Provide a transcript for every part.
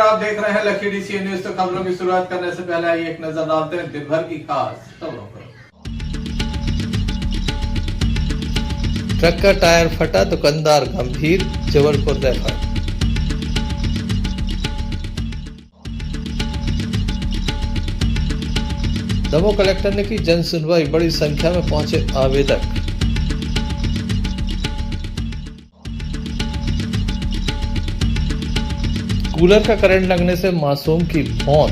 आप देख रहे हैं लकी डीसी न्यूज। तो खबरों की शुरुआत करने से पहले आइए एक नजर डालते हैं दिन भर की खास खबरों पर। ट्रक का टायर फटा, दुकानदार गंभीर, जबलपुर रेफर। दमोह कलेक्टर ने की जन सुनवाई, बड़ी संख्या में पहुंचे आवेदक। कूलर का करंट लगने से मासूम की मौत।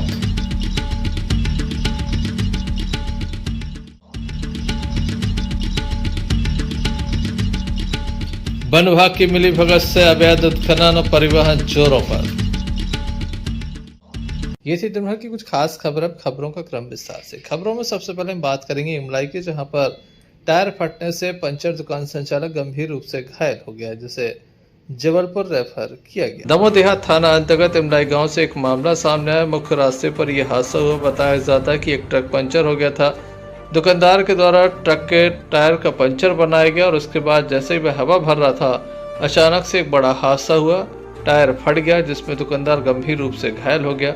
वन विभाग की मिलीभगत से अवैध उत्खनन और परिवहन जोरों पर। ये थी दिन भर की कुछ खास खबर। अब खबरों का क्रम विस्तार से। खबरों में सबसे पहले हम बात करेंगे इमलाई की, जहां पर टायर फटने से पंचर दुकान संचालक गंभीर रूप से घायल हो गया, जिसे जबलपुर रेफर किया गया। दमोह देहात थाना अंतर्गत इमलाई गांव से एक मामला सामने आया। मुख्य रास्ते पर यह हादसा हुआ। बताया जाता है कि एक ट्रक पंचर हो गया था। दुकानदार के द्वारा ट्रक के टायर का पंचर बनाया गया और उसके बाद जैसे ही वह हवा भर रहा था, अचानक से एक बड़ा हादसा हुआ। टायर फट गया, जिसमें दुकानदार गंभीर रूप से घायल हो गया।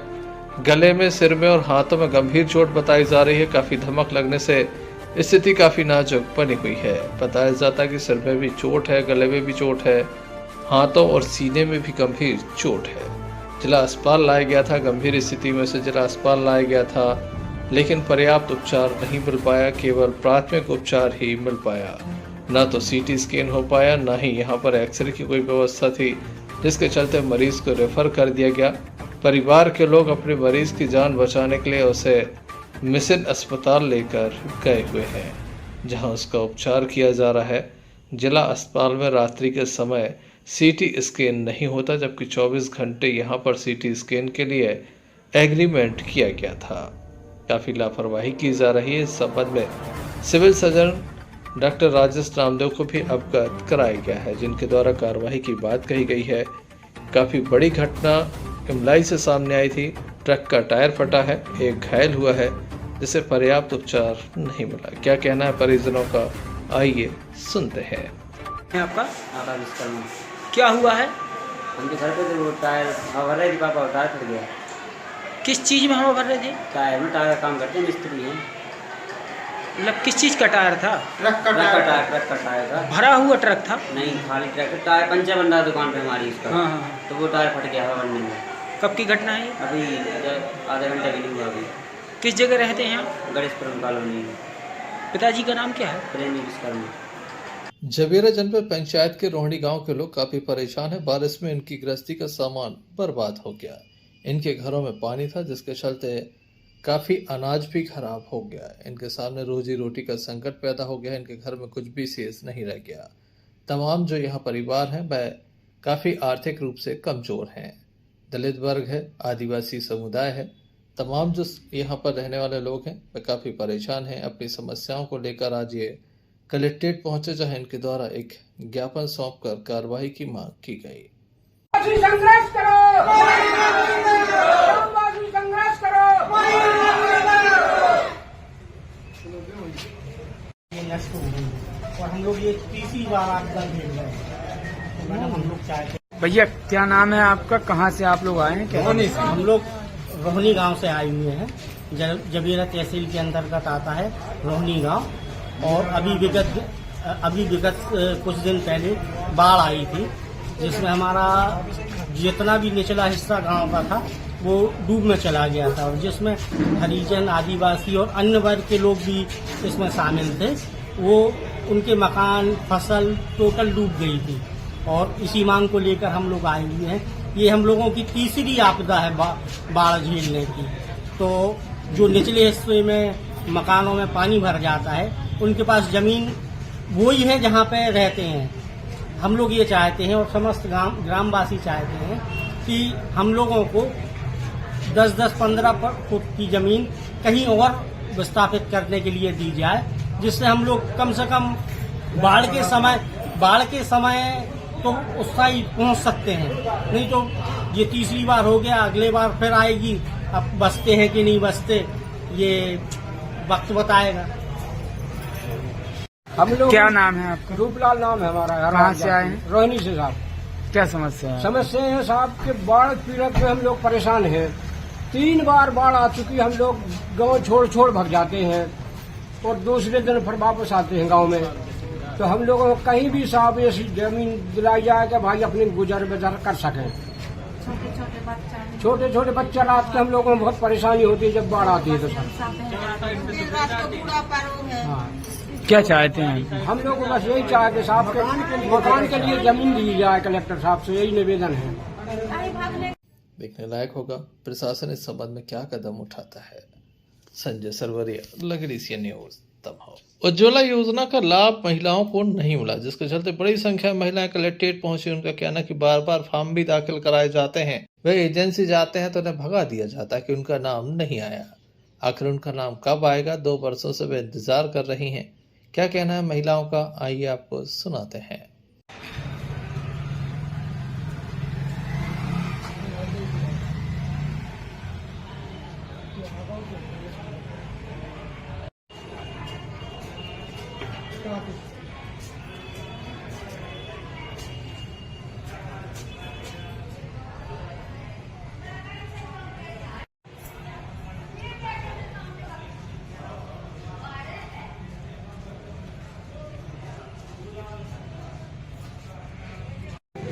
गले में, सिर में और हाथों में गंभीर चोट बताई जा रही है। काफी धमक लगने से स्थिति काफी नाजुक बनी हुई है। बताया जाता है कि सिर में भी चोट है, गले में भी चोट है, हाथों और सीने में भी गंभीर चोट है। जिला अस्पताल लाया गया था। गंभीर स्थिति में से जिला अस्पताल लाया गया था, लेकिन पर्याप्त उपचार नहीं मिल पाया। केवल प्राथमिक उपचार ही मिल पाया। न तो सीटी स्कैन हो पाया, न ही यहाँ पर एक्सरे की कोई व्यवस्था थी, जिसके चलते मरीज को रेफर कर दिया गया। परिवार के लोग अपने मरीज की जान बचाने के लिए उसे मिशन अस्पताल लेकर गए हुए हैं, जहां उसका उपचार किया जा रहा है। जिला अस्पताल में रात्रि के समय सीटी स्कैन नहीं होता, जबकि 24 घंटे यहां पर सीटी स्कैन के लिए एग्रीमेंट किया गया था। काफ़ी लापरवाही की जा रही है। इस संबंध में civil surgeon doctor Rajesh Ramdev को भी अवगत कराया गया है, जिनके द्वारा कार्रवाई की बात कही गई है। काफ़ी बड़ी घटना इमलाई से सामने आई थी। ट्रक का टायर फटा है, एक घायल हुआ है, जिसे पर्याप्त उपचार नहीं मिला। क्या कहना है परिजनों का, आइए सुनते हैं। आपका आका विश्वकर्मा। क्या हुआ है? उनके घर पे वो टायर हवा भर रहे थे, पापा टायर फट गया। किस चीज़ में हवा भर रहे थे? टायर में, टायर का काम करते हैं, मिस्त्री हैं। मतलब किस चीज़ का टायर था? ट्रक का टायर था। भरा हुआ ट्रक था? नहीं, खाली ट्रक। टायर पंचर बन रहा दुकान पे हमारी उसका। हाँ। तो वो टायर फट गया हवा बनने में। कब की घटना है? अभी आधा घंटा भी नहीं हुआ। अभी किस जगह रहते हैं आप? गणेशपुरम कॉलोनी में। पिताजी का नाम क्या है? प्रेमी विश्वकर्मा। जबेरा जनपद पंचायत के रोहड़ी गांव के लोग काफी परेशान हैं। बारिश में इनकी गृहस्थी का सामान बर्बाद हो गया। इनके घरों में पानी था, जिसके चलते काफी अनाज भी खराब हो गया। इनके सामने रोजी रोटी का संकट पैदा हो गया। इनके घर में कुछ भी शेष नहीं रह गया। तमाम जो यहाँ परिवार हैं वह काफी आर्थिक रूप से कमजोर हैं। दलित वर्ग है, आदिवासी समुदाय है। तमाम जो यहाँ पर रहने वाले लोग हैं वह काफी परेशान हैं। अपनी समस्याओं को लेकर आज ये कलेक्ट्रेट पहुंचे, जहां इनके द्वारा एक ज्ञापन सौंपकर कार्रवाई की मांग की गई। संघर्ष करो, संघर्ष करो। ये नष्ट हो गई और हम लोग ये तीसरी बार आपदा झेल रहे हैं। तो मैडम हम लोग चाहते हैं। भैया क्या नाम है आपका? कहाँ से आप लोग आए हैं? क्या हम लोग रोहनी गांव से आए हुए हैं। जबेरा तहसील के अंतर्गत आता है रोहनी गांव। और अभी विगत कुछ दिन पहले बाढ़ आई थी, जिसमें हमारा जितना भी निचला हिस्सा गांव का था वो डूब में चला गया था, और जिसमें हरिजन, आदिवासी और अन्य वर्ग के लोग भी इसमें शामिल थे। वो उनके मकान, फसल टोटल डूब गई थी, और इसी मांग को लेकर हम लोग आए हुए हैं। ये हम लोगों की तीसरी आपदा है बाढ़ झेलने की। तो जो निचले हिस्से में मकानों में पानी भर जाता है, उनके पास जमीन वही है जहाँ पे रहते हैं। हम लोग ये चाहते हैं और समस्त ग्रामवासी चाहते हैं कि हम लोगों को 10-10, 15 फुट की जमीन कहीं और विस्थापित करने के लिए दी जाए, जिससे हम लोग कम से कम बाढ़ के समय तो उस साइड पहुँच सकते हैं। नहीं तो ये तीसरी बार हो गया, अगले बार फिर आएगी। अब बचते हैं कि नहीं बचते ये वक्त बताएगा। हम लोग क्या नाम है आपका? रूपलाल नाम है हमारा। कहाँ से आए हैं? रोहिणी से साहब। क्या समस्या है? समस्या है साहब के बाढ़ पीड़ित में हम लोग परेशान हैं। 3 बार बाढ़ आ चुकी, हम लोग गांव छोड़ छोड़ भाग जाते हैं और दूसरे दिन फिर वापस आते हैं गांव में। तो हम लोगों को कहीं भी साहब ऐसी जमीन दिलाई जाए कि भाई अपने गुजर बसर कर सकें। छोटे छोटे बच्चा रात के हम लोगों को बहुत परेशानी होती है जब बाढ़ आती है तो हाँ। क्या चाहते हैं? हम लोग को बस यही चाहे कि साहब के मकान के लिए जमीन दी जाए, कलेक्टर साहब से यही निवेदन है। देखने लायक होगा प्रशासन इस संबंध में क्या कदम उठाता है। संजय सरवरिया, लकड़ी सी न्यूज दमोह। उज्ज्वला योजना का लाभ महिलाओं को नहीं मिला, जिसके चलते बड़ी संख्या में महिलाएं कलेक्ट्रेट पहुंची। उनका कहना कि बार बार फॉर्म भी दाखिल कराए जाते हैं, वे एजेंसी जाते हैं तो उन्हें भगा दिया जाता है कि उनका नाम नहीं आया। आखिर उनका नाम कब आएगा, 2 वर्षों से वे इंतजार कर रही हैं। क्या कहना है महिलाओं का, आइए आपको सुनाते हैं।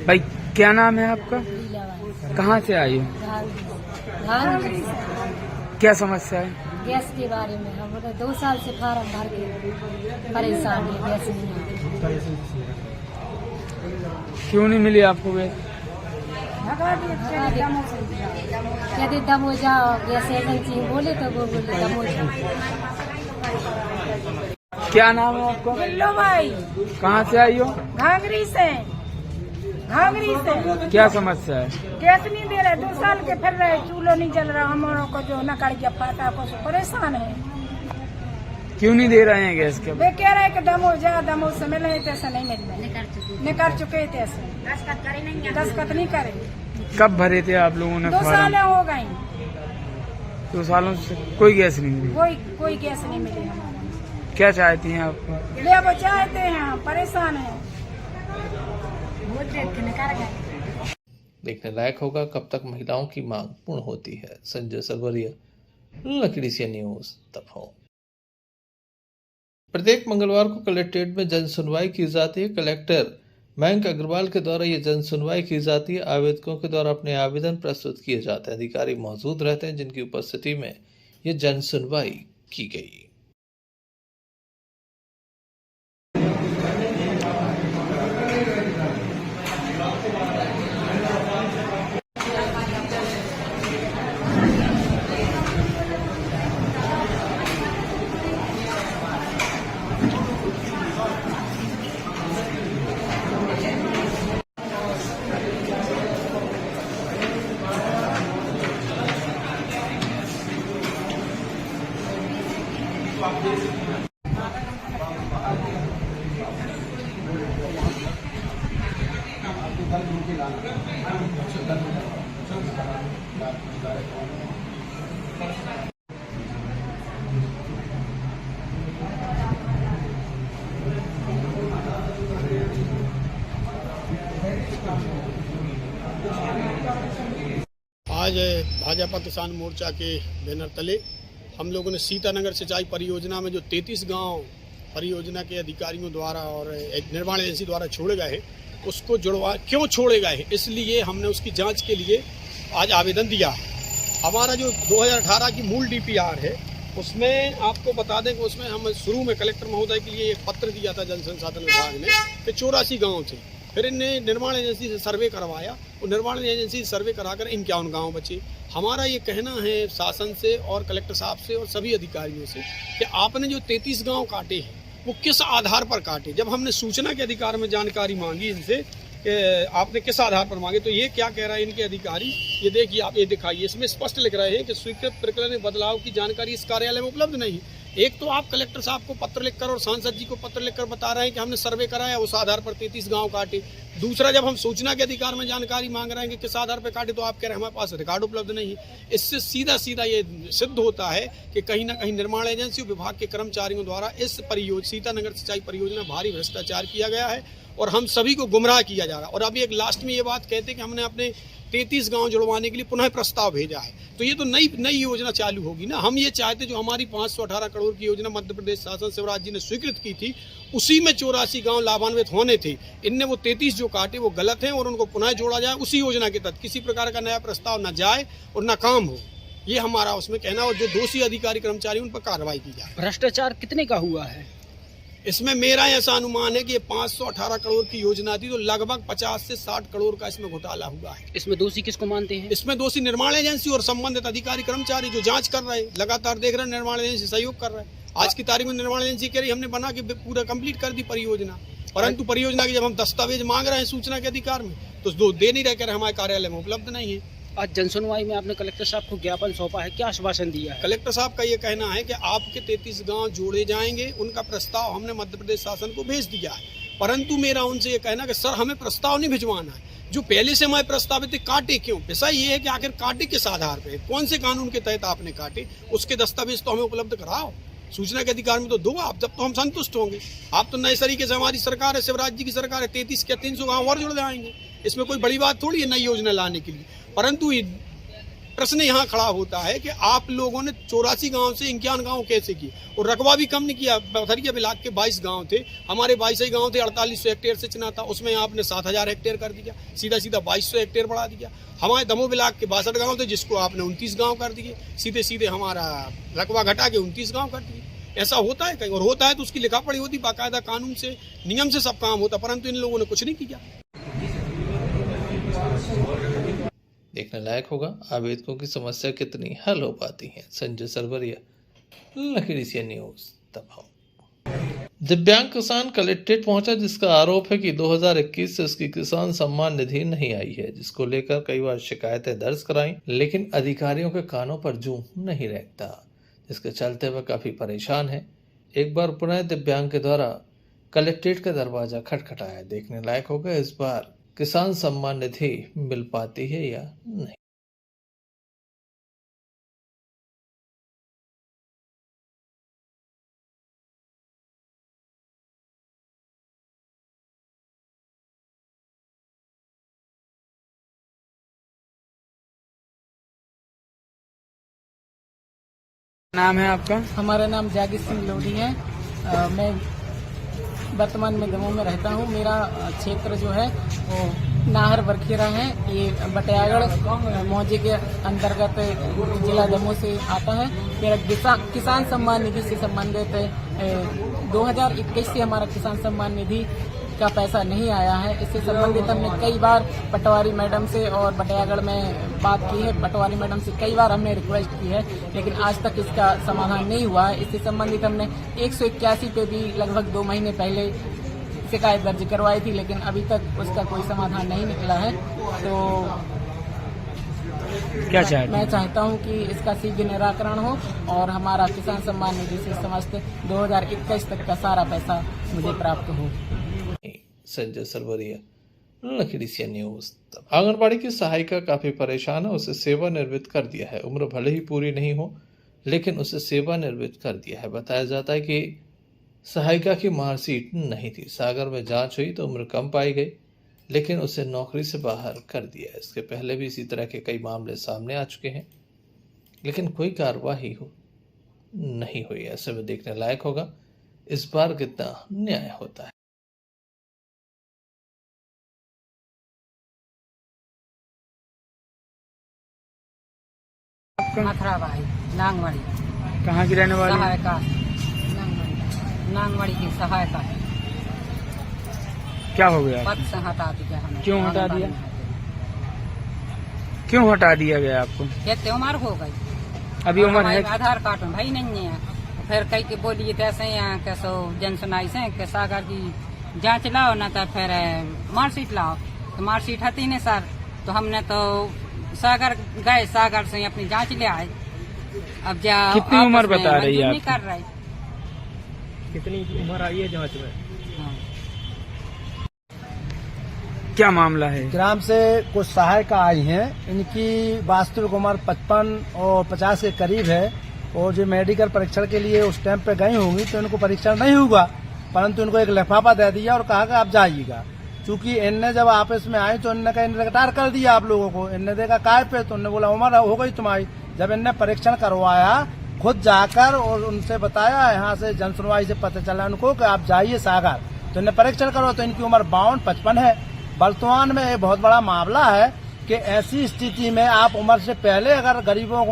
भाई क्या नाम है आपका? कहाँ से आई हो? क्या समस्या है? गैस के बारे में हम 2 साल से फार्म भर के परेशान है, गैस नहीं आ रही। क्यों नहीं मिली आपको गैस? कहते दम हो जाओ, गैस एजेंसी बोले तो वो बोले दम हो जाओ। क्या नाम है आपका? हेलो भाई, कहाँ से आई हो? घाघरी से। क्या समस्या है? गैस नहीं दे रहे, 2 साल के फिर रहे, चूल्हा नहीं जल रहा। हमारों को जो नकड़ के पाता को परेशान है। क्यों नहीं दे रहे हैं गैस के? वे कह रहे कि दमो जा, दमो से मिले, तैसे नहीं मिल रहे, निकल चुके तैसे दस्तखत नहीं करे। कब भरे थे आप लोगों ने? 2 साल हो गई। 2 सालों से कोई गैस नहीं मिली? कोई गैस नहीं मिली हमारे। क्या चाहती हैं आप? ले वो चाहते हैं, परेशान है। देखने लायक होगा कब तक महिलाओं की मांग पूर्ण होती है। संजय सरवरिया, लकड़ी सी न्यूज दमोह। प्रत्येक मंगलवार को कलेक्ट्रेट में जन सुनवाई की जाती है। कलेक्टर मयंक अग्रवाल के द्वारा ये जन सुनवाई की जाती है। आवेदकों के द्वारा अपने आवेदन प्रस्तुत किए जाते हैं। अधिकारी मौजूद रहते हैं जिनकी उपस्थिति में ये जन सुनवाई की गई। आज भाजपा किसान मोर्चा के बैनर तले हम लोगों ने सीतानगर सिंचाई परियोजना में जो 33 गांव परियोजना के अधिकारियों द्वारा और निर्माण एजेंसी द्वारा छोड़े गए हैं, उसको जुड़वा क्यों छोड़े गए हैं, इसलिए हमने उसकी जांच के लिए आज आवेदन दिया। हमारा जो 2018 की मूल डीपीआर है उसमें आपको बता दें कि उसमें हम शुरू में कलेक्टर महोदय के लिए एक पत्र दिया था जल संसाधन विभाग ने कि 84 गाँव थे। फिर इनने निर्माण एजेंसी से सर्वे करवाया और निर्माण एजेंसी से सर्वे कराकर इन 51 गाँव बचे। हमारा ये कहना है शासन से और कलेक्टर साहब से और सभी अधिकारियों से कि आपने जो 33 गाँव काटे हैं वो किस आधार पर काटे। जब हमने सूचना के अधिकार में जानकारी मांगी इनसे कि आपने किस आधार पर मांगे, तो ये क्या कह रहा है इनके अधिकारी, ये देखिए आप ये दिखाइए, इसमें स्पष्ट लिख रहे हैं कि स्वीकृत प्रकरण में बदलाव की जानकारी इस कार्यालय में उपलब्ध नहीं। एक तो आप कलेक्टर साहब को पत्र लिखकर और सांसद जी को पत्र लिखकर बता रहे हैं कि हमने सर्वे कराया, उस आधार पर 33 गांव काटे। दूसरा, जब हम सूचना के अधिकार में जानकारी मांग रहे हैं कि किस आधार पर काटे, तो आप कह रहे हैं हमारे पास रिकॉर्ड उपलब्ध नहीं है। इससे सीधा सीधा ये सिद्ध होता है कि कहीं ना कहीं निर्माण एजेंसी और विभाग के कर्मचारियों द्वारा इस सीतानगर सिंचाई परियोजना भारी भ्रष्टाचार किया गया है और हम सभी को गुमराह किया जा रहा है। और अभी एक लास्ट में ये बात कहते कि हमने अपने 33 गांव जुड़वाने के लिए पुनः प्रस्ताव भेजा है, तो ये तो नई योजना चालू होगी ना। हम ये चाहते जो हमारी 518 करोड़ की योजना मध्य प्रदेश शासन शिवराज जी ने स्वीकृत की थी, उसी में 84 गांव लाभान्वित होने थे। इनने वो 33 जो काटे वो गलत हैं और उनको पुनः जोड़ा जाए उसी योजना के तहत, किसी प्रकार का नया प्रस्ताव न जाए और न काम हो, ये हमारा उसमें कहना। और जो दोषी अधिकारी कर्मचारी उन पर कार्रवाई की जाए। भ्रष्टाचार कितने का हुआ है? इसमें मेरा ऐसा अनुमान है कि ये 518 करोड़ की योजना थी, तो लगभग 50 से 60 करोड़ का इसमें घोटाला हुआ है। इसमें दोषी किसको मानते हैं? इसमें दोषी निर्माण एजेंसी और संबंधित अधिकारी कर्मचारी जो जांच कर रहे हैं, लगातार देख रहे हैं, निर्माण एजेंसी सहयोग कर रहे हैं। आज की तारीख में निर्माण एजेंसी कह रही हमने बना के पूरा कंप्लीट कर दी परियोजना, परंतु परियोजना के जब हम दस्तावेज मांग रहे हैं सूचना के अधिकार में, तो दे नहीं रहे, कह रहे हमारे कार्यालय में उपलब्ध नहीं है। आज जनसुनवाई में आपने कलेक्टर साहब को ज्ञापन सौंपा है, क्या आश्वासन दिया है? कलेक्टर साहब का ये कहना है कि आपके 33 गांव जोड़े जाएंगे, उनका प्रस्ताव हमने मध्य प्रदेश शासन को भेज दिया है। परंतु मेरा उनसे ये कहना कि सर हमें प्रस्ताव नहीं भिजवाना है, जो पहले से हमारे प्रस्तावित काटे क्यों। विषय ये है कि आखिर काटे किस आधार पे, कौन से कानून के तहत आपने काटे, उसके दस्तावेज तो हमें उपलब्ध कराओ। सूचना के अधिकार में तो दो आप, जब तो हम संतुष्ट होंगे। आप तो नए तरीके से, हमारी सरकार है, शिवराज जी की सरकार है, 33 के 300 गाँव और जुड़ जाएंगे। इसमें कोई बड़ी बात थोड़ी है नई योजना लाने के लिए। परंतु प्रश्न यहाँ खड़ा होता है कि आप लोगों ने 84 गांव से 51 गांव कैसे किए, और रकबा भी कम नहीं किया। पथरिया ब्लॉक के 22 गांव थे, हमारे 22 गांव थे, 4800 हेक्टेयर से चुना था, उसमें आपने 7000 हेक्टेयर कर दिया, सीधा 2200 हेक्टेयर बढ़ा दिया। हमारे दमोह ब्लॉक के 62 गांव थे, जिसको आपने 29 गांव कर दिए, सीधे हमारा रकबा घटा के 29 गाँव कर दिए। ऐसा होता है कहीं, और होता है तो उसकी लिखा पढ़ी होती, बाकायदा कानून से नियम से सब काम होता, परंतु इन लोगों ने कुछ नहीं किया। देखने लायक होगा आवेदकों की समस्या कितनी हल हो पाती है। संजय सरवरिया, लखीरी सी न्यूज दबाव। दिव्यांग किसान कलेक्ट्रेट पहुंचा, जिसका आरोप है कि 2021 से उसकी किसान सम्मान निधि नहीं आई है, जिसको लेकर कई बार शिकायतें दर्ज कराई, लेकिन अधिकारियों के कानों पर जूं नहीं रेंगता, जिसके चलते वह काफी परेशान है। एक बार पुनः दिव्यांग के द्वारा कलेक्ट्रेट का दरवाजा खटखटाया। देखने लायक होगा इस बार किसान सम्मान निधि मिल पाती है या नहीं। नाम है आपका? हमारा नाम जागीर सिंह लोधी है। मैं वर्तमान में दमोह में रहता हूँ। मेरा क्षेत्र जो है वो नाहर बरखेरा है, ये बटियागढ़ मौजे के अंतर्गत जिला दमोह से आता है। मेरा किसान सम्मान निधि से संबंधित 2021 से हमारा किसान सम्मान निधि का पैसा नहीं आया है। इससे संबंधित हमने कई बार पटवारी मैडम से और बटियागढ़ में बात की है। पटवारी मैडम से कई बार हमने रिक्वेस्ट की है, लेकिन आज तक इसका समाधान नहीं हुआ है। इससे संबंधित हमने 181 पे भी लगभग 2 महीने पहले शिकायत दर्ज करवाई थी, लेकिन अभी तक उसका कोई समाधान नहीं निकला है। तो क्या चाहते हैं? मैं चाहता हूं कि इसका शीघ्र निराकरण हो और हमारा किसान सम्मान निधि से समस्त 2021 तक का सारा पैसा मुझे प्राप्त हो। संजय सरवरिया, लखीरी सी न्यूज। आंगनबाड़ी की सहायिका काफी परेशान है, उसे सेवानिवृत्त कर दिया है। उम्र भले ही पूरी नहीं हो, लेकिन उसे सेवानिवृत्त कर दिया है। बताया जाता है कि सहायिका की मार्कशीट नहीं थी। सागर में जांच हुई तो उम्र कम पाई गई, लेकिन उसे नौकरी से बाहर कर दिया। इसके पहले भी इसी तरह के कई मामले सामने आ चुके हैं, लेकिन कोई कार्रवाई नहीं हुई। ऐसे में देखने लायक होगा इस बार कितना न्याय होता है। मथुरा भाई, नांगमढ़ी। कहाँ की रहने वाली? सहायिका, नांगमढ़ी की सहायिका। क्या हो गया? पद से हटा दिया हमें। क्यों हटा दिया? क्यों हटा दिया गया आपको? कहते उम्र हो गई, अभी उम्र है? आधार कार्ड में भाई नहीं है। फिर कई के बोलिए कैसे यहाँ कैसो जन सुनाई से के सागर की जांच लाओ ना, तो फिर मार्कशीट लाओ। तो मार्कशीट हती नहीं सर, तो हमने तो सागर गए, सागर से अपनी जांच ले आए। अब जा कितनी उम्र बता रही है नहीं कर रही, कितनी उम्र आई है जांच में? क्या मामला है? ग्राम से कुछ सहायिका आई हैं, इनकी वास्तविक उम्र 55 और 50 के करीब है और जो मेडिकल परीक्षण के लिए उस टाइम पे गई होंगी तो इनको परीक्षण नहीं हुआ, परंतु इनको एक लिफाफा दे दिया और कहा कि आप जाइएगा। चूंकि इनने जब ऑफिस में आए तो इनने कहा रिटायर कर दिया आप लोगों को। इनने देखा काय पे, तो उन्होंने बोला उम्र हो गई तुम्हारी। जब इनने परीक्षण करवाया खुद जाकर और उनसे बताया, यहाँ से जन सुनवाई से पता चला उनको कि आप जाइए सागर, तो इन्हें परीक्षण करो तो इनकी उम्र 52-55 है। वर्तमान में एक बहुत बड़ा मामला है कि ऐसी स्थिति में आप उम्र से पहले अगर गरीबों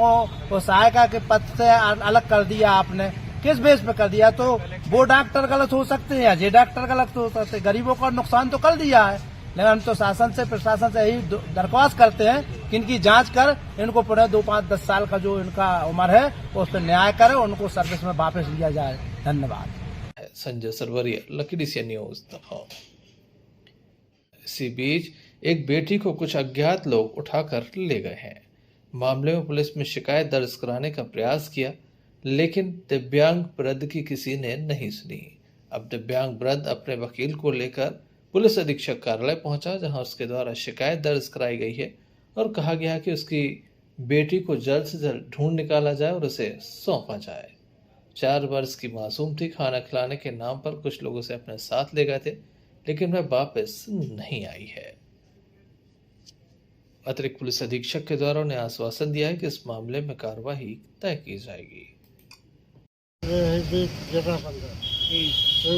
को सहायता के पद से अलग कर दिया, आपने किस बेस पे कर दिया, तो वो डॉक्टर गलत हो सकते हैं या ये डॉक्टर गलत हो सकते हैं। गरीबों का नुकसान तो कर दिया है, लेकिन हम तो शासन से प्रशासन से यही दरख्वास्त करते हैं कि इनकी जांच कर इनको पुनः 2, 5, 10 साल का जो इनका उम्र है उस पर न्याय करे, उनको सर्विस में वापस लिया जाए। धन्यवाद। Sanjay Sarvaria, lucky DCN news दफा। इसी बीच एक बेटी को कुछ अज्ञात लोग उठाकर ले गए हैं। मामले में पुलिस में शिकायत दर्ज कराने का प्रयास किया, लेकिन दिव्यांग वृद्ध की किसी ने नहीं सुनी। अब दिव्यांग वृद्ध अपने वकील को लेकर पुलिस अधीक्षक कार्यालय पहुंचा, जहां उसके द्वारा शिकायत दर्ज कराई गई है और कहा गया है कि उसकी बेटी को जल्द से जल्द ढूंढ निकाला जाए और उसे सौंपा जाए। 4 वर्ष की मासूम थी। खाना खिलाने के नाम पर कुछ लोग उसे अपने साथ ले गए थे, लेकिन वह वापस नहीं आई है। अतिरिक्त पुलिस अधीक्षक के द्वारा उन्हें आश्वासन दिया है कि इस मामले में कार्रवाई तय की जाएगी।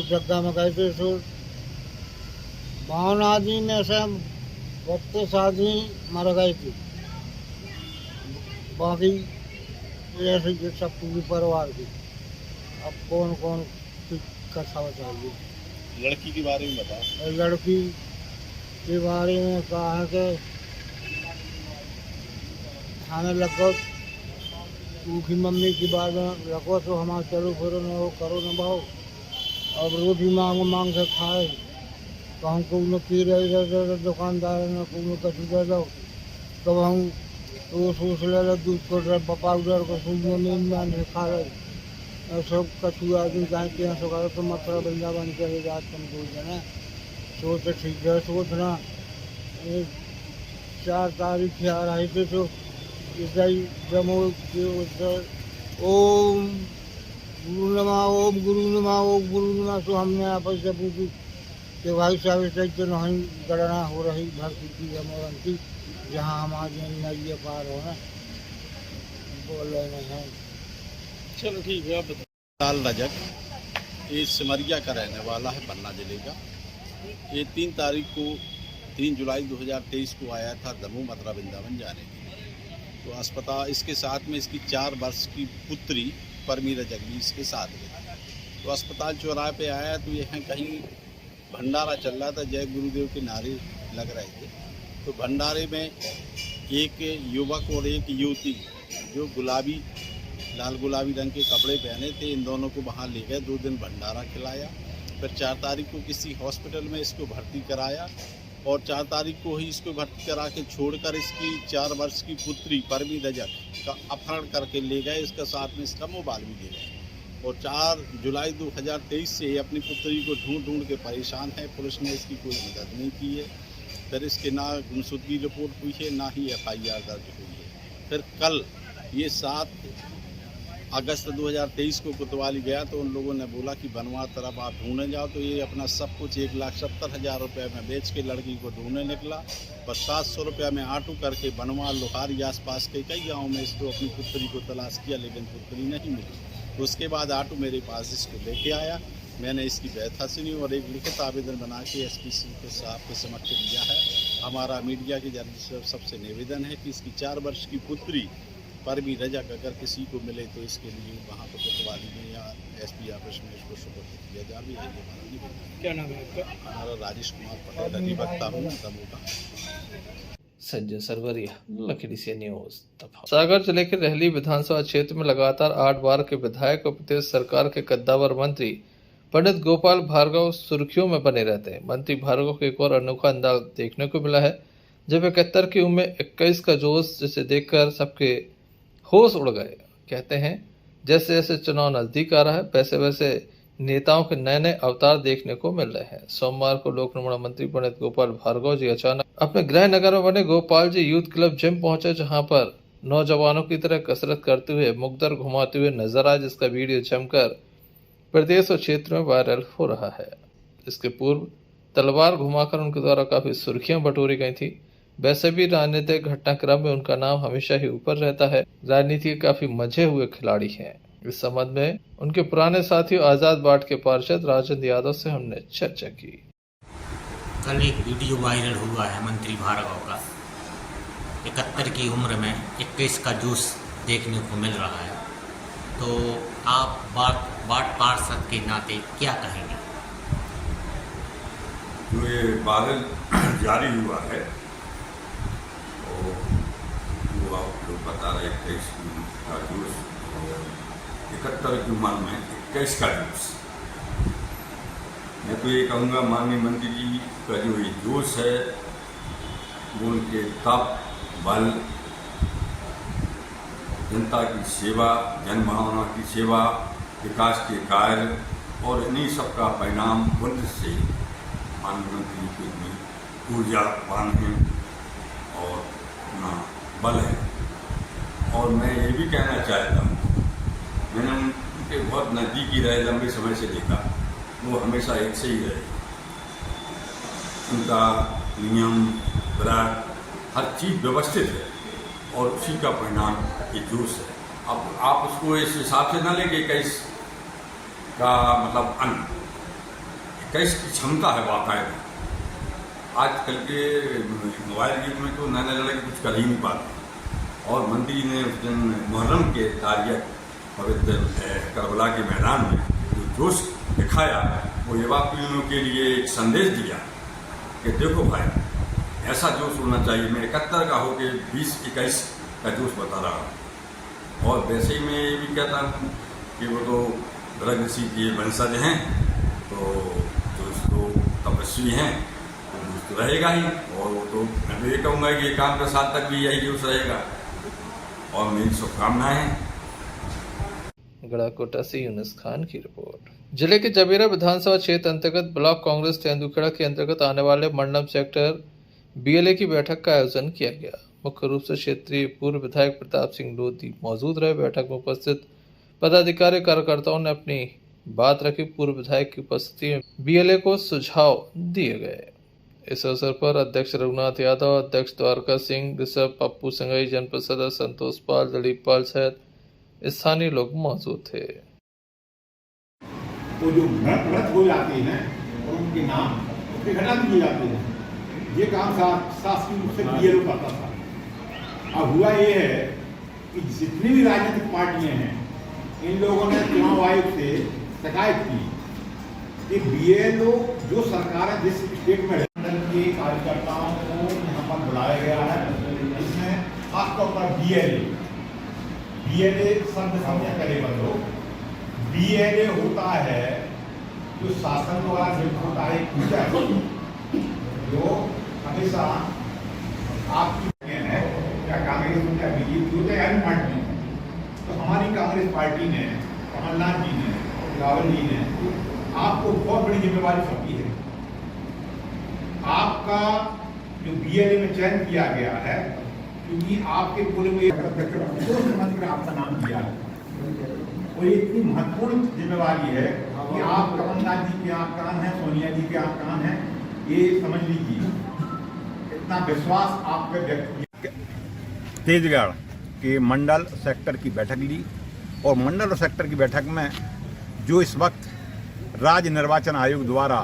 जगह में गए थे तो 52 आदमी में से 32 आदमी मर गए थे, बाकी ऐसे सब पूरी परिवार की। अब कौन कौन कथा चाहिए? लड़की के बारे में बताओ। लड़की के बारे में कहा है कि हमें लगभग उनकी मम्मी की बात में लगो तो हमारा चलो फिरो न हो, करो न भाव। अब रोटी मांग से खाए, कहूँ को न पी रहे दुकानदार ने को कछु दे दो, तब हम तो सोच ले दूध को पाउडर को नींद में खा रहे सब कछु आदमी जाए के यहाँ सो तो मथुरा वृंदावन के जात तुम बोल देना सोच ठीक है। सोचना 4 तारीख आ रही थी तो जमो ओम गुरु नमा ओम गुरु नमा ओम गुरु नमा। तो हमने आपस से पूछी कि भाई साहब तो नहीं गणना हो रही भक्ति की जमोरन की, जहाँ हमारे नैये पार होना बोल रहे हैं। चलो ठीक है। लाल रजक ये सिमरिया का रहने वाला है, पन्ना जिले का। ये 3 जुलाई 2023 को आया था दमोह मथुरा वृंदावन जाने के लिए। तो अस्पताल इसके साथ में इसकी 4 वर्ष की पुत्री परमी रजक भी इसके साथ में। तो अस्पताल चौराहे पे आया तो यहाँ कहीं भंडारा चल रहा था, जय गुरुदेव के नारे लग रहे थे। तो भंडारे में एक युवक और एक युवती जो लाल गुलाबी रंग के कपड़े पहने थे, इन दोनों को वहाँ ले गए। 2 दिन भंडारा खिलाया, फिर 4 तारीख को किसी हॉस्पिटल में इसको भर्ती कराया और 4 तारीख को ही इसको भर्ती करा के छोड़कर इसकी 4 वर्ष की पुत्री परमी रजक का अपहरण करके ले गए। इसका साथ में इसका मोबाइल भी ले गए और 4 जुलाई 2023 से अपनी पुत्री को ढूंढ के परेशान है। पुलिस ने इसकी कोई मदद नहीं की है। फिर इसके ना गुमशुदगी रिपोर्ट हुई है, ना ही FIR दर्ज हुई है। फिर कल ये 7 अगस्त 2023 को कोतवाली गया तो उन लोगों ने बोला कि बनवा तरफ आप ढूंढने जाओ। तो ये अपना सब कुछ 1,70,000 रुपये में बेच के लड़की को ढूंढने निकला। पर 700 रुपये में ऑटो करके बनवा लोहारी आसपास के कई गाँव में इसको अपनी पुत्री को तलाश किया, लेकिन पुत्री नहीं मिली। तो उसके बाद ऑटो मेरे पास इसको लेके आया। मैंने इसकी व्यथा सुनी और एक लिखित आवेदन बना के SP के साहब के समक्ष दिया है। हमारा मीडिया के जरिए सबसे निवेदन है कि इसकी 4 वर्ष की पुत्री परमी रजक अगर किसी को मिले तो इसके लिए वहाँ पर कोतवाली में या SP ऑफिस में इसको सुपुर्द किया जा रही है। क्या नाम है आपका? हमारा राजेश कुमार पटेल, अधिवक्ता हूँ दमोह का। Sanjay Sarvaria, lucky DCN news दफा। सागर जिले के रहली विधानसभा क्षेत्र में लगातार 8 बार के विधायक और प्रदेश सरकार के कद्दावर मंत्री पंडित गोपाल भार्गव सुर्खियों में बने रहते हैं। मंत्री भार्गव को एक और अनोखा अंदाज देखने को मिला है, जब 71 की उम्र में 21 का जोश जिसे देखकर सबके होश उड़ गए। कहते हैं जैसे जैसे चुनाव नजदीक आ रहा है वैसे वैसे नेताओं के नए नए अवतार देखने को मिल रहे हैं। सोमवार को लोक निर्माण मंत्री पंडित गोपाल भार्गव जी अचानक अपने गृह नगर में बने Gopal ji youth club gym पहुंचे, जहां पर नौजवानों की तरह कसरत करते हुए मुकद्दर घुमाते हुए नजर आए, जिसका वीडियो जमकर प्रदेश और क्षेत्र में वायरल हो रहा है। इसके पूर्व तलवार घुमाकर उनके द्वारा काफी सुर्खियां बटोरी गई थी। वैसे भी राजनीतिक घटनाक्रम में उनका नाम हमेशा ही ऊपर रहता है। राजनीति के काफी मजे हुए खिलाड़ी हैं। इस संबंध में उनके पुराने साथियों आजाद बाट के पार्षद राजेंद्र यादव से हमने चर्चा की। कल एक वीडियो वायरल हुआ है मंत्री भार्गव का, 71 की उम्र में 21 का जोश देखने को मिल रहा है। तो आप बाट पार्षद के नाते क्या कहेंगे? जो ये वायरल जारी हुआ है और जो आप लोग बता रहे 21 का जोश, 71 की उम्र में 21 का जोश, मैं तो ये कहूँगा माननीय मंत्री जी का जो ये जोश है वो उनके तप, बल, जनता की सेवा, जनभावना की सेवा, विकास के कार्य और इन्हीं सब का परिणाम बुद्ध से माननीय मंत्री जी में ऊर्जावान हैं और अपना बल है। और मैं ये भी कहना चाहता हूँ, मैंने उनके बहुत नज़दीकी रहे, लंबे समय से देखा, वो हमेशा एक से ही रहे। उनका नियम, विराट, हर चीज़ व्यवस्थित है और उसी का परिणाम ये जोश है। अब आप उसको इस हिसाब से न लेंगे 21 का मतलब अन्न, 21 की क्षमता है बाकायदा। आजकल के मोबाइल युग में तो नए लड़के कुछ कर ही नहीं पाते। और मंत्री ने उस दिन मुहर्रम के तारीख पवित्र करबला के मैदान में जो जोश दिखाया, वो युवा पीढ़ियों के लिए एक संदेश दिया कि देखो भाई, ऐसा जोश होना चाहिए। मैं 71 का होकर 20-21 का जोश बता रहा हूँ। और वैसे ही मैं ये भी कहता हूँ कि वो तो भरत ऋषि के वंशज हैं, तो जोश तो तपस्वी हैं, तो जोश तो रहेगा ही। और वो तो मैं तो ये कहूँगा कि 51 साल तक भी यही जोश रहेगा और मेरी शुभकामनाएं हैं। गढ़ाकोटा से यूनुस खान की रिपोर्ट। जिले के जबीरा विधानसभा क्षेत्र अंतर्गत ब्लॉक कांग्रेस तेंदुखेड़ा के अंतर्गत आने वाले मंडलम सेक्टर बीएलए की बैठक का आयोजन किया गया। मुख्य रूप से क्षेत्रीय पूर्व विधायक प्रताप सिंह लोधी मौजूद रहे। बैठक में उपस्थित पदाधिकारी कार्यकर्ताओं ने अपनी बात रखी। पूर्व विधायक की उपस्थिति में बीएलए को सुझाव दिए गए। इस अवसर पर अध्यक्ष रघुनाथ यादव, अध्यक्ष द्वारका सिंह, ऋषभ, पप्पू संगई, जनपद सदस्य संतोष पाल, दिलीप पाल सहित स्थानीय लोग मौजूद थे। तो जो भ्रष्ट हो जाते हैं और उनके नाम उसके घटा दिए जाते हैं, ये काम शासकीय रूप से बीएलओ करता था। अब हुआ ये है कि जितनी भी राजनीतिक पार्टियां हैं, इन लोगों ने चुनाव आयोग से शिकायत की कि बीएलओ जो सरकार है जिस स्टेट में मंडल के कार्यकर्ताओं को यहाँ पर बुलाया गया है, इसमें खासतौर पर बीएलए शब्द समझा करे बंदो। बीएलए होता है जो शासन द्वारा नियुक्त होता है, जो हमेशा आपकी है, या कांग्रेस हो या बीजेपी हो या अन्य पार्टी। तो हमारी कांग्रेस पार्टी ने, कमलनाथ जी ने, राहुल जी ने आपको बहुत बड़ी जिम्मेवारी सौंपी है। आपका जो बीएलए में चयन किया गया है, क्योंकि आपके पूरे में आपका नाम दिया है और ये इतनी महत्वपूर्ण जिम्मेवारी है कि आप कमलनाथ जी के आप कान हैं, सोनिया जी के आप कान हैं, ये समझ लीजिए। इतना विश्वास आप पे व्यक्त किया। तेजगढ़ के मंडल सेक्टर की बैठक ली और मंडल और सेक्टर की बैठक में जो इस वक्त राज्य निर्वाचन आयोग द्वारा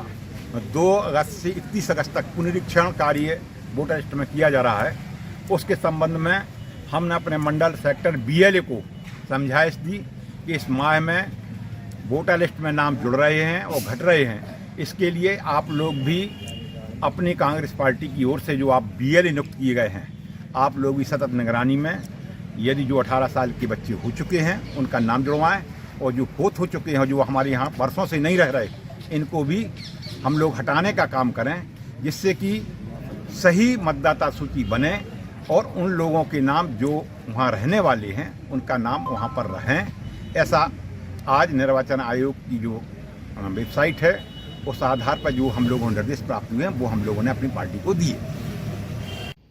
2 अगस्त से 31 अगस्त तक पुनरीक्षण कार्य वोटर लिस्ट में किया जा रहा है, उसके संबंध में हमने अपने मंडल सेक्टर बीएलए को समझाइश दी कि इस माह में वोटर लिस्ट में नाम जुड़ रहे हैं और घट रहे हैं। इसके लिए आप लोग भी अपनी कांग्रेस पार्टी की ओर से जो आप बीएलए नियुक्त किए गए हैं, आप लोग भी सतत निगरानी में यदि जो 18 साल के बच्चे हो चुके हैं उनका नाम जुड़वाएं और जो फोत हो चुके हैं, जो हमारे यहाँ वर्षों से नहीं रह रहे, इनको भी हम लोग हटाने का काम करें, जिससे कि सही मतदाता सूची बने और उन लोगों के नाम जो वहाँ रहने वाले हैं उनका नाम वहाँ पर रहें। ऐसा आज निर्वाचन आयोग की जो वेबसाइट है, उस आधार पर जो हम लोगों को निर्देश प्राप्त हुए हैं वो हम लोगों ने अपनी पार्टी को दिए।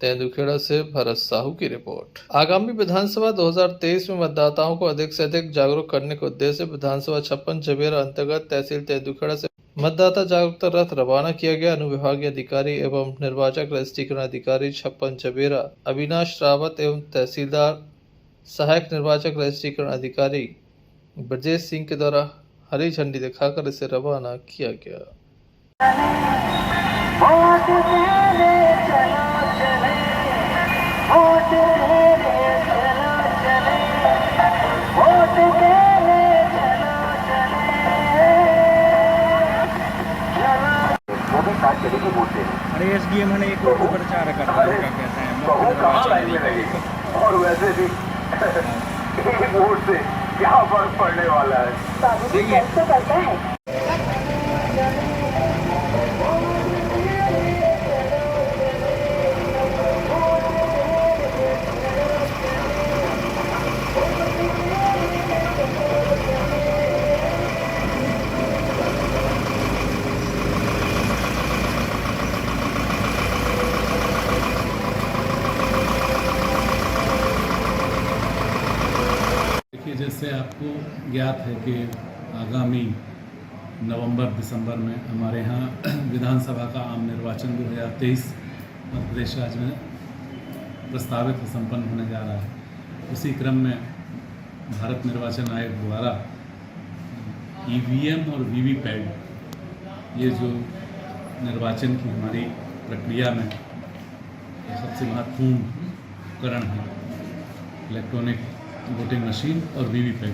तेंदुखेड़ा से भरत साहू की रिपोर्ट। आगामी विधानसभा 2023 में मतदाताओं को अधिक से अधिक जागरूक करने के उद्देश्य से विधानसभा 56 जबेरा अंतर्गत तहसील तेंदुखेड़ा से मतदाता जागरूकता रथ रवाना किया गया। अनुविभागीय अधिकारी एवं निर्वाचक रजिस्ट्रीकरण अधिकारी 56 जबेरा अविनाश रावत एवं तहसीलदार सहायक निर्वाचक रजिस्ट्रीकरण अधिकारी ब्रजेश सिंह के द्वारा हरी झंडी दिखाकर इसे रवाना किया गया। अरे SDM ने एक लोग प्रचार कर रहा है, क्या कहते हैं, और वैसे भी एक वोट से क्या फर्क पड़ने वाला है। कैसे करता है। जैसे आपको ज्ञात है कि आगामी नवंबर-दिसंबर में हमारे यहाँ विधानसभा का आम निर्वाचन 2023 मध्य प्रदेश राज्य में प्रस्तावित और संपन्न होने जा रहा है। उसी क्रम में भारत निर्वाचन आयोग द्वारा EVM और VVPAT ये जो निर्वाचन की हमारी प्रक्रिया में सबसे महत्वपूर्ण उपकरण है, इलेक्ट्रॉनिक वोटिंग मशीन और VVPAT,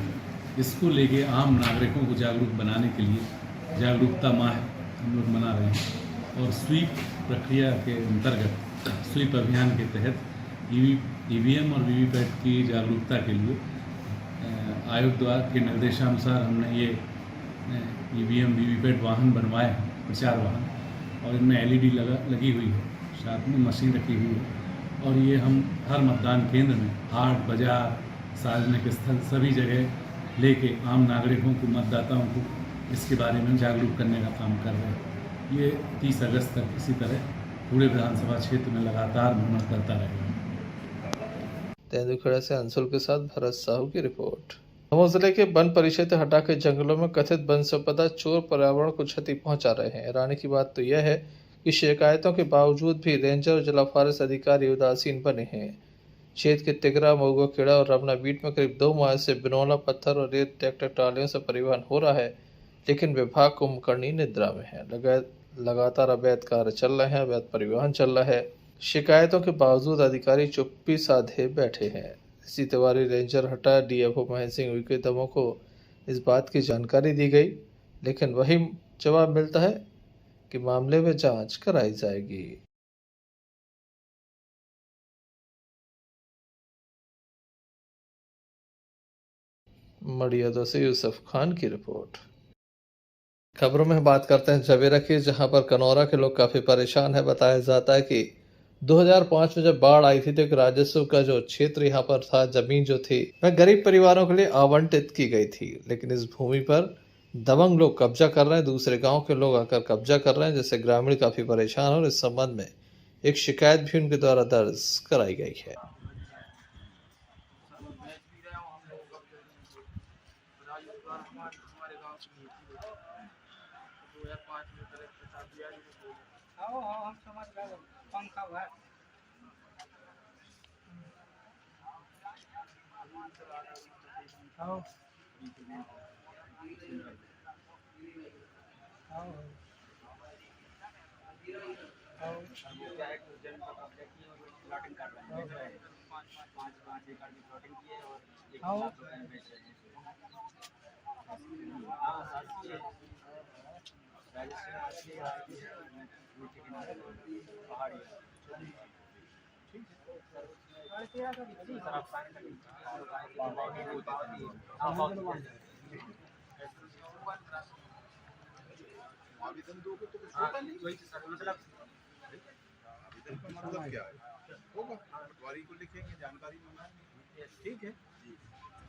इसको लेके आम नागरिकों को जागरूक बनाने के लिए जागरूकता माह हम लोग मना रहे हैं। और स्वीप प्रक्रिया के अंतर्गत स्वीप अभियान के तहत EVM और VVPAT की जागरूकता के लिए आयोग द्वारा के निर्देशानुसार हमने ये EVM VVPAT वाहन बनवाए हैं, प्रचार वाहन, और इनमें LED लगी हुई है, साथ में मशीन रखी हुई है। और ये हम हर मतदान केंद्र में, हाट बाजार, सार्वजनिक स्थल, सभी जगह लेके आम नागरिकों को, मतदाताओं को इसके बारे में जागरूक करने का काम कर रहे हैं। ये 30 अगस्त तक इसी तरह पूरे विधानसभा क्षेत्र में लगातार भ्रमण करता रहेगा। तेंदुखेड़ा से अंशुल के साथ भरत साहू की रिपोर्ट। दमोह जिले के वन परिक्षेत्र हटा के जंगलों में कथित वन संपदा चोर पर्यावरण को क्षति पहुंचा रहे हैं। हैरानी की बात तो यह है कि शिकायतों के बावजूद भी रेंजर और जिला फॉरेस्ट अधिकारी उदासीन बने हैं। क्षेत्र के तिगरा, मऊगा खेड़ा और रमना बीट में करीब 2 माह से बिनौला, पत्थर और रेत ट्रैक्टर ट्रालियों से परिवहन हो रहा है, लेकिन विभाग कुंभकर्णी निद्रा में है। लगातार अवैध कार्य चल रहे हैं, अवैध परिवहन चल रहा है। शिकायतों के बावजूद अधिकारी चुप्पी साधे बैठे हैं। इसी तिवारी, रेंजर हटा, DFO महेंद्र सिंह उइके दमोह को इस बात की जानकारी दी गई, लेकिन वही जवाब मिलता है कि मामले में जांच कराई जाएगी। मड़ियादा से यूसुफ खान की रिपोर्ट। खबरों में बात करते हैं जवेरा की, जहां पर कनौरा के लोग काफी परेशान है। बताया जाता है कि 2005 में जब बाढ़ आई थी तो एक राजस्व का जो क्षेत्र यहाँ पर था, जमीन जो थी वह गरीब परिवारों के लिए आवंटित की गई थी, लेकिन इस भूमि पर दबंग लोग कब्जा कर रहे हैं। दूसरे गांव के लोग आकर कब्जा कर रहे हैं, जिससे ग्रामीण काफी परेशान और इस संबंध में एक शिकायत भी उनके द्वारा दर्ज कराई गई है। हम समझ गए, पंखा है। आओ आओ आओ प्लॉटिंग कर रहे हैं, 5 एकड़ की प्लॉटिंग की है और 1 लाख रुपए में बेच रहे हैं। मतलब क्या है होगा, पटवारी को लिखेंगे, जानकारी मंगाएंगे, ठीक है,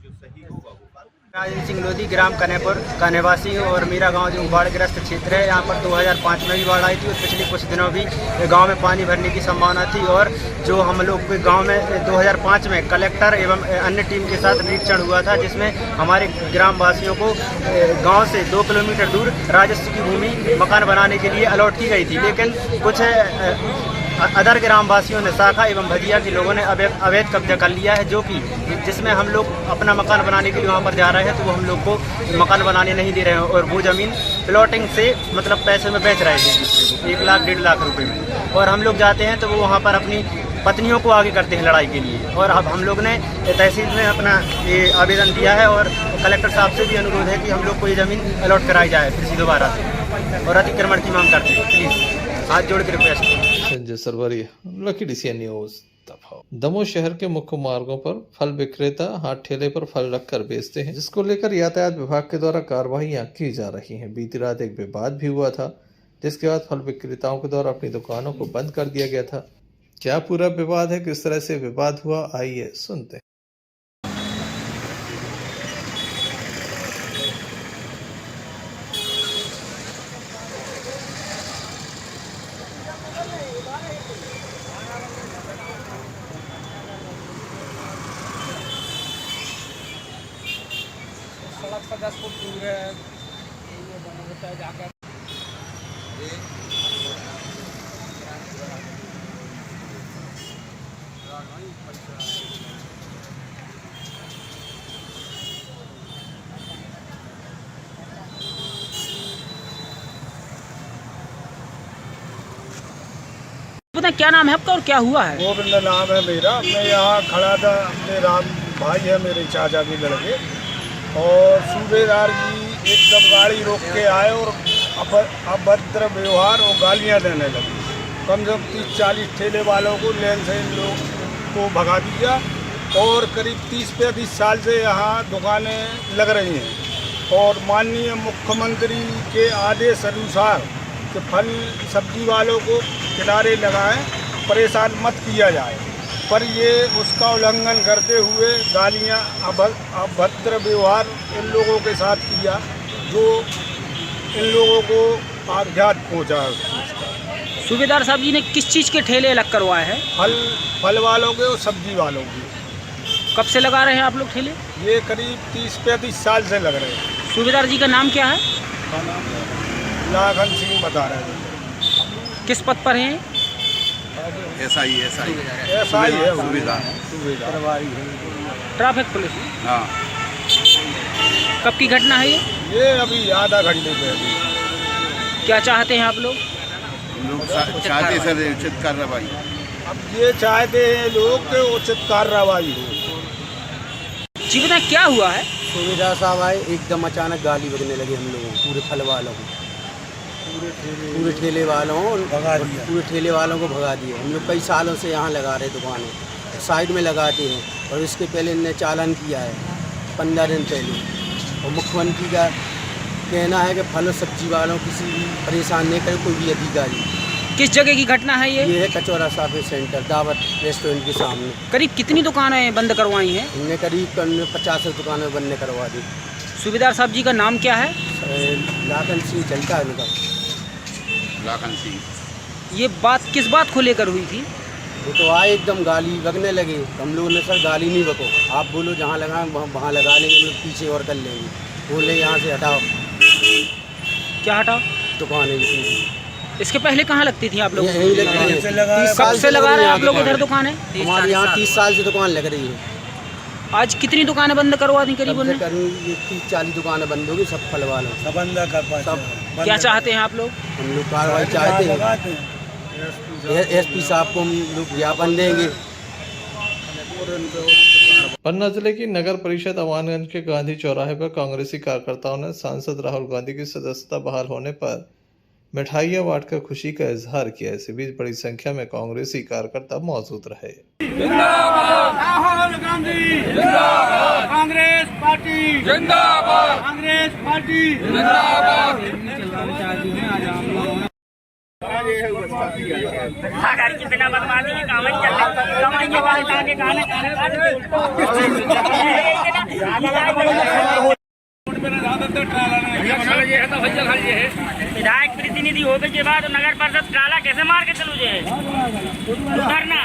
जो सही होगा वो राजेंद्र सिंह लोधी, ग्राम कनेपुर का निवासी हूँ और मेरा गांव जो बाढ़ग्रस्त क्षेत्र है, यहाँ पर 2005 में भी बाढ़ आई थी और पिछले कुछ दिनों भी गांव में पानी भरने की संभावना थी। और जो हम लोग के गांव में 2005 में कलेक्टर एवं अन्य टीम के साथ निरीक्षण हुआ था, जिसमें हमारे ग्राम वासियों को गाँव से 2 किलोमीटर दूर राजस्व की भूमि मकान बनाने के लिए अलॉट की गई थी। लेकिन कुछ अदर ग्राम वासियों ने शाखा एवं भजिया के लोगों ने अवैध कब्जा कर लिया है, जो कि जिसमें हम लोग अपना मकान बनाने के लिए वहाँ पर जा रहे हैं तो वो हम लोग को मकान बनाने नहीं दे रहे हैं और वो ज़मीन प्लॉटिंग से मतलब पैसे में बेच रहे थे 1 लाख 1.5 लाख रुपए में। और हम लोग जाते हैं तो वो वहाँ पर अपनी पत्नियों को आगे करते हैं लड़ाई के लिए। और अब हम लोग ने तहसील में अपना ये आवेदन दिया है और कलेक्टर साहब से भी अनुरोध है कि हम लोग को ये ज़मीन अलॉट कराई जाए फिर से दोबारा से, और अतिक्रमण की मांग करते हैं। प्लीज़ हाथ जोड़ के request. Sanjay Sarvaria, lucky DCN news. Damoh शहर के मुख्य मार्गों पर फल विक्रेता हाथ ठेले पर फल रखकर बेचते हैं, जिसको लेकर यातायात विभाग के द्वारा कार्रवाइयां की जा रही हैं। बीती रात एक विवाद भी हुआ था, जिसके बाद फल विक्रेताओं के द्वारा अपनी दुकानों को बंद कर दिया गया था। क्या पूरा विवाद है, किस तरह से विवाद हुआ, आइए सुनते हैं। सड़क पर 10 फुट दूर है, ये बना होता है जाकर। पता क्या नाम है आपका और क्या हुआ है? गोविंद नाम है मेरा। मैं यहाँ खड़ा था, अपने राम भाई है मेरे चाचा के लड़के, और सूबेदार जी एकदम गाड़ी रोक के आए और अभद्र व्यवहार और गालियाँ देने लगे। कम से कम 30-40 ठेले वालों को लेन से इन लोग को भगा दिया और करीब 30-35 साल से यहाँ दुकानें लग रही हैं। और माननीय मुख्यमंत्री के आदेश अनुसार कि फल सब्जी वालों को किनारे लगाएं, परेशान मत किया जाए, पर ये उसका उल्लंघन करते हुए गालियाँ अभद्र व्यवहार इन लोगों के साथ किया, जो इन लोगों को आघात पहुँचा। सूबेदार साहब जी ने किस चीज़ के ठेले अलग करवाए हैं? फल वालों के और सब्जी वालों के। कब से लगा रहे हैं आप लोग ठेले? ये करीब 30-35 साल से लग रहे हैं। सूबेदार जी का नाम क्या है? लाखन सिंह बता रहे हैं। किस पद पर हैं? ऐसा ही है सूबेदार ट्रैफिक पुलिस। हाँ। कब की घटना है ये अभी आधा घंटे पहले। क्या चाहते हैं आप लोग? चाहते सर उचित कार्रवाई। अब ये चाहते हैं लोग कि उचित कार्रवाई हो। जी बताएं क्या हुआ है? सूबेदार साहब आए, एकदम अचानक गाली बकने लगे हम लोगों को, पूरे फल वालों को, पूरे ठेले वालों पूरे ठेले वालों को भगा दिए। हम लोग कई सालों से यहाँ लगा रहे दुकानें, साइड में लगाते हैं, और इसके पहले इन्हें चालान किया है 15 दिन पहले। और मुख्यमंत्री का कहना है कि फल और सब्जी वालों किसी भी परेशान नहीं करे कोई भी अधिकारी। किस जगह की घटना है ये? है कचौरा शॉपिंग सेंटर, दावत रेस्टोरेंट के सामने। करीब कितनी दुकानें बंद करवाई हैं? हमने करीब 50 दुकानें बंद करवा दी। सूबेदार साहब जी का नाम क्या है? लाखन सिंह चलता है उनका। लाखन सिंह। ये बात किस बात को लेकर हुई थी? वो तो आए एकदम गाली बकने लगे। हम लोगों ने सर गाली नहीं बको, आप बोलो जहाँ लगाएं वहाँ लगा लेंगे, हम लोग पीछे और कर लेंगे। बोले यहाँ से हटाओ। क्या हटाओ? दुकानें। इसके पहले कहाँ लगती थी आप लोग? यहीं लगती है। 30 साल से लगा रहे हैं आप लोग इधर दुकानें? हमारे यहाँ 30 साल से दुकान लग रही है। आज कितनी दुकानें बंद करवा दी करीब? 30-40 दुकानें बंद होगी, सब फल वालों सब बंद कर। सब क्या चाहते हैं आप लोग? हम लोग कार्रवाई चाहते हैं, एसपी साहब को हम लोग ज्ञापन देंगे। पन्ना जिले की नगर परिषद अमानगंज के गांधी चौराहे पर कांग्रेसी कार्यकर्ताओं ने सांसद राहुल गांधी की सदस्यता बहाल होने पर मिठाइयां बांटकर खुशी का इजहार किया। इसी बीच बड़ी संख्या में कांग्रेसी कार्यकर्ता मौजूद रहे। राहुल गांधी जिंदाबाद, कांग्रेस पार्टी जिंदाबाद, कांग्रेस पार्टी जिंदाबाद। कितना बदमाशी है, काम ही चल रहा है। विधायक प्रतिनिधि होने के बाद नगर परिषद ट्राला कैसे मार के चलो जे उधरना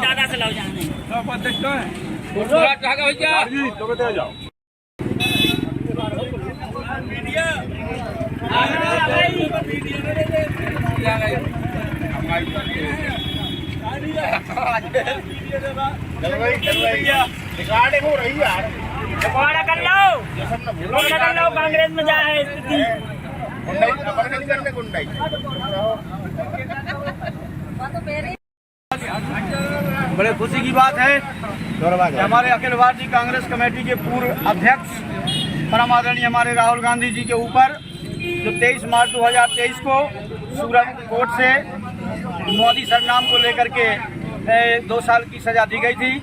दादा से लो जाने रिकॉर्डिंग हो रही है यार, कर लो कांग्रेस में जा है स्थिति बड़े खुशी की बात है कि हमारे अखिल भारतीय कांग्रेस कमेटी के पूर्व अध्यक्ष परम आदरणीय हमारे राहुल गांधी जी के ऊपर जो 23 मार्च 2023 को सूरत कोर्ट से मोदी सरनाम को लेकर के 2 साल की सजा दी गई थी।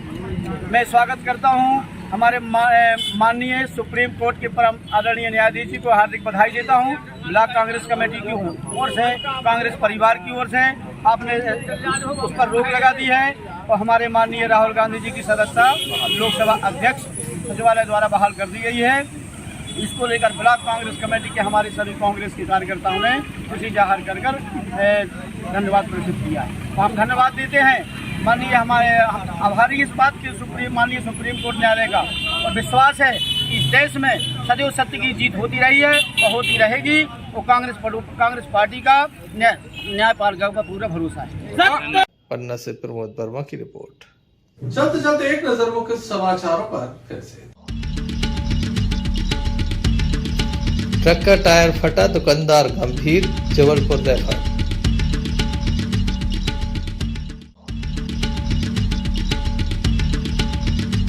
मैं स्वागत करता हूं हमारे माननीय सुप्रीम कोर्ट के परम आदरणीय न्यायाधीश जी को हार्दिक बधाई देता हूं। ब्लॉक कांग्रेस कमेटी की ओर से, कांग्रेस परिवार की ओर से आपने उस पर रोक लगा दी है और हमारे माननीय राहुल गांधी जी की सदस्यता लोकसभा अध्यक्ष सचिवालय द्वारा बहाल कर दी गई है। इसको लेकर ब्लॉक कांग्रेस कमेटी के हमारे सभी कांग्रेस के कार्यकर्ताओं ने खुशी जाहिर कर धन्यवाद प्रदर्शित किया। तो हम धन्यवाद देते हैं माननीय हमारे आभारी इस बात के माननीय सुप्रीम कोर्ट न्यायालय का, और विश्वास है कि इस देश में सदैव सत्य की जीत होती रही है और होती रहेगी। और कांग्रेस पार्टी का न्यायपालिका का पूरा भरोसा है। पन्ना से प्रमोद वर्मा की रिपोर्ट। चलते चलते एक नजर मुख्य समाचारों पर फिर से। ट्रक का टायर फटा, दुकानदार गंभीर, जबलपुर रेफर।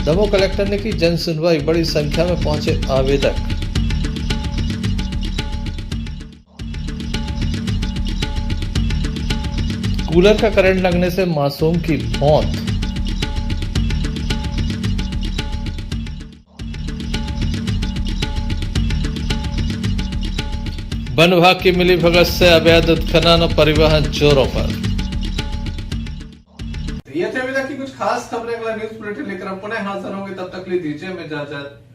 दमोह कलेक्टर ने की जन सुनवाई, बड़ी संख्या में पहुंचे आवेदक। कूलर का करंट लगने से मासूम की मौत। वन विभाग की मिलीभगत से अवैध उत्खनन और परिवहन जोरों पर। ये थे अभी तक की कुछ खास खबरें। अगला न्यूज बुलेटिन लेकर हम पुनः हाजिर होंगे, तब तक के लिए दीजिए हमें इजाजत।